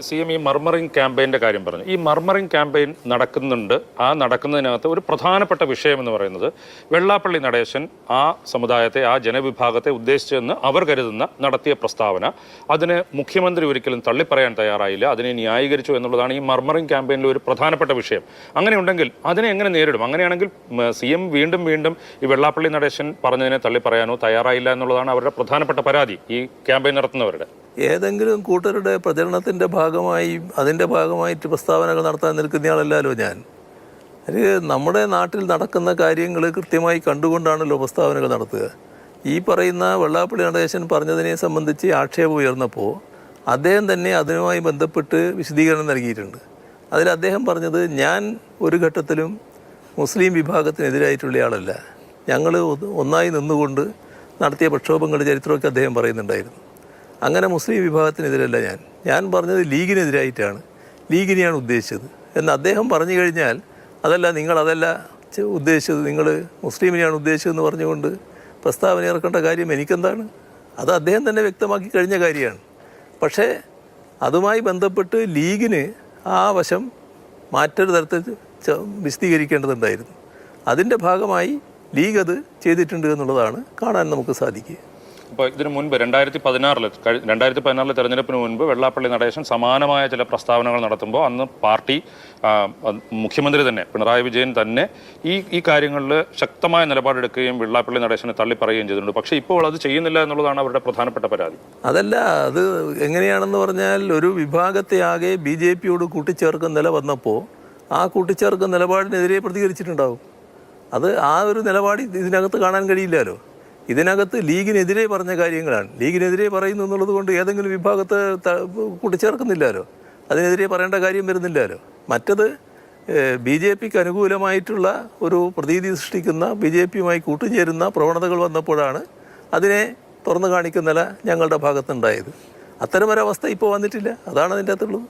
CM ഈ murmuring ക്യാമ്പയിൻ്റെ കാര്യം പറഞ്ഞു. ഈ മർമറിംഗ് ക്യാമ്പയിൻ നടക്കുന്നുണ്ട്. ആ നടക്കുന്നതിനകത്ത് ഒരു പ്രധാനപ്പെട്ട വിഷയം എന്ന് പറയുന്നത് വെള്ളാപ്പള്ളി നടേശൻ ആ സമുദായത്തെ, ആ ജനവിഭാഗത്തെ ഉദ്ദേശിച്ചെന്ന് അവർ കരുതുന്ന നടത്തിയ പ്രസ്താവന, അതിന് മുഖ്യമന്ത്രി ഒരിക്കലും തള്ളിപ്പറയാൻ തയ്യാറായില്ല, അതിനെ ന്യായീകരിച്ചു എന്നുള്ളതാണ് ഈ മർമറിംഗ് ക്യാമ്പയിനിലെ ഒരു പ്രധാനപ്പെട്ട വിഷയം. അങ്ങനെയുണ്ടെങ്കിൽ അതിനെ എങ്ങനെ നേരിടും? അങ്ങനെയാണെങ്കിൽ CM വീണ്ടും ഈ വെള്ളാപ്പള്ളി നടേശൻ പറഞ്ഞതിനെ തള്ളിപ്പറയാനോ തയ്യാറായില്ല എന്നുള്ളതാണ് അവരുടെ പ്രധാനപ്പെട്ട പരാതി ഈ ക്യാമ്പയിൻ നടത്തുന്നവരുടെ. ഏതെങ്കിലും കൂട്ടരുടെ പ്രചരണത്തിൻ്റെ അതിൻ്റെ ഭാഗമായിട്ട് പ്രസ്താവനകൾ നടത്താൻ നിൽക്കുന്നയാളല്ലോ ഞാൻ. അത് നമ്മുടെ നാട്ടിൽ നടക്കുന്ന കാര്യങ്ങൾ കൃത്യമായി കണ്ടുകൊണ്ടാണല്ലോ പ്രസ്താവനകൾ നടത്തുക. ഈ പറയുന്ന വെള്ളാപ്പള്ളി നടേശൻ പറഞ്ഞതിനെ സംബന്ധിച്ച് ആക്ഷേപം ഉയർന്നപ്പോൾ അദ്ദേഹം തന്നെ അതുമായി ബന്ധപ്പെട്ട് വിശദീകരണം നൽകിയിട്ടുണ്ട്. അതിൽ അദ്ദേഹം പറഞ്ഞത്, ഞാൻ ഒരു ഘട്ടത്തിലും മുസ്ലിം വിഭാഗത്തിനെതിരായിട്ടുള്ള ആളല്ല, ഞങ്ങൾ ഒന്നായി നിന്നുകൊണ്ട് നടത്തിയ പ്രക്ഷോഭങ്ങളുടെ ചരിത്രമൊക്കെ അദ്ദേഹം പറയുന്നുണ്ടായിരുന്നു. അങ്ങനെ മുസ്ലിം വിഭാഗത്തിനെതിരല്ല ഞാൻ പറഞ്ഞത് ലീഗിനെതിരായിട്ടാണ്, ലീഗിനെയാണ് ഉദ്ദേശിച്ചത് എന്ന് അദ്ദേഹം പറഞ്ഞു കഴിഞ്ഞാൽ, നിങ്ങളതല്ല ഉദ്ദേശിച്ചത്, നിങ്ങൾ മുസ്ലിമിനെയാണ് ഉദ്ദേശിച്ചതെന്ന് പറഞ്ഞുകൊണ്ട് പ്രസ്താവന ഇറക്കേണ്ട കാര്യം എനിക്കെന്താണ്? അത് അദ്ദേഹം തന്നെ വ്യക്തമാക്കി കഴിഞ്ഞ കാര്യമാണ്. പക്ഷേ അതുമായി ബന്ധപ്പെട്ട് ലീഗിന് ആ വശം മറ്റൊരു തരത്തിൽ വിശദീകരിക്കേണ്ടതുണ്ടായിരുന്നു. അതിൻ്റെ ഭാഗമായി ലീഗ് അത് ചെയ്തിട്ടുണ്ട് എന്നുള്ളതാണ് കാണാൻ നമുക്ക് സാധിക്കുക. അപ്പോൾ ഇതിനു മുൻപ് 2016 തെരഞ്ഞെടുപ്പിന് മുൻപ് വെള്ളാപ്പള്ളി നടേശൻ സമാനമായ ചില പ്രസ്താവനകൾ നടത്തുമ്പോൾ അന്ന് പാർട്ടി, മുഖ്യമന്ത്രി തന്നെ, പിണറായി വിജയൻ തന്നെ ഈ കാര്യങ്ങളിൽ ശക്തമായ നിലപാടെടുക്കുകയും വെള്ളാപ്പള്ളി നടേശനെ തള്ളിപ്പറയുകയും ചെയ്തിട്ടുണ്ട്. പക്ഷേ ഇപ്പോൾ അത് ചെയ്യുന്നില്ല എന്നുള്ളതാണ് അവരുടെ പ്രധാനപ്പെട്ട പരാതി. അത് എങ്ങനെയാണെന്ന് പറഞ്ഞാൽ, ഒരു വിഭാഗത്തെ ആകെ BJPയോട് കൂട്ടിച്ചേർക്കുന്ന നില വന്നപ്പോൾ ആ കൂട്ടിച്ചേർക്കുന്ന നിലപാടിനെതിരെ പ്രതികരിച്ചിട്ടുണ്ടാവും. അത് ആ ഒരു നിലപാട് ഇതിനകത്ത് കാണാൻ കഴിയില്ലല്ലോ. ഇതിനകത്ത് ലീഗിനെതിരെ പറഞ്ഞ കാര്യങ്ങളാണ്. ലീഗിനെതിരെ പറയുന്നു എന്നുള്ളത് കൊണ്ട് ഏതെങ്കിലും വിഭാഗത്തെ കൂട്ടിച്ചേർക്കുന്നില്ലല്ലോ, അതിനെതിരെ പറയേണ്ട കാര്യം വരുന്നില്ലല്ലോ. മറ്റത് BJPക്ക് അനുകൂലമായിട്ടുള്ള ഒരു പ്രതീതി സൃഷ്ടിക്കുന്ന, BJPയുമായി കൂട്ടുചേരുന്ന പ്രവണതകൾ വന്നപ്പോഴാണ് അതിനെ തുറന്നു കാണിക്കുന്ന നില ഞങ്ങളുടെ ഭാഗത്തുണ്ടായത്. അത്തരമൊരവസ്ഥ ഇപ്പോൾ വന്നിട്ടില്ല. അതാണ് അതിൻ്റെ അകത്തുള്ളത്.